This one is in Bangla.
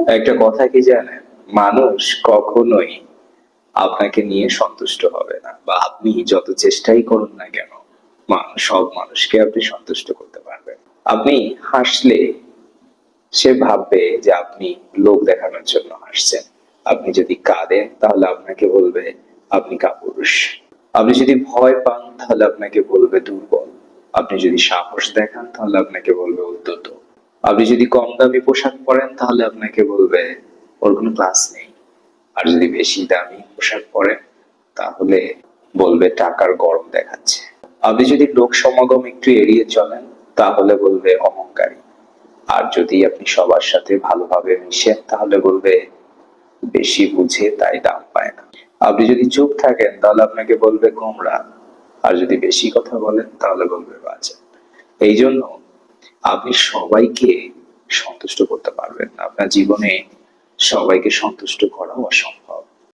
একটা কথা কি জানেন, মানুষ কখনোই আপনাকে নিয়ে সন্তুষ্ট হবে না, বা আপনি যত চেষ্টাই করুন না কেন সব মানুষকে আপনি সন্তুষ্ট করতে পারবেন। আপনি হাসলে সে ভাববে যে আপনি লোক দেখানোর জন্য হাসছেন। আপনি যদি কাঁদেন তাহলে আপনাকে বলবে আপনি কাপুরুষ। আপনি যদি ভয় পান তাহলে আপনাকে বলবে দুর্বল। আপনি যদি সাহস দেখান তাহলে আপনাকে বলবে উদ্যত। আপনি যদি কম দামি পোশাক পরেন তাহলে আপনাকে বলবে ওর কোনো ক্লাস নেই। আর যদি বেশি দামি পোশাক পরেন তাহলে বলবে টাকার গরম দেখাচ্ছে। আপনি যদি লোক সমাগম একটু এড়িয়ে চলেন তাহলে বলবে অহংকারী। আর যদি আপনি সবার সাথে ভালোভাবে মিশেন তাহলে বলবে বেশি বুঝে তাই দাম পায় না। আপনি যদি চুপ থাকেন তাহলে আপনাকে বলবে গোমরা। আর যদি বেশি কথা বলেন তাহলে বলবে বাজে। এই জন্য আপনি সবাইকে সন্তুষ্ট করতে পারবেন না। আপনার জীবনে সবাইকে সন্তুষ্ট করাও অসম্ভব।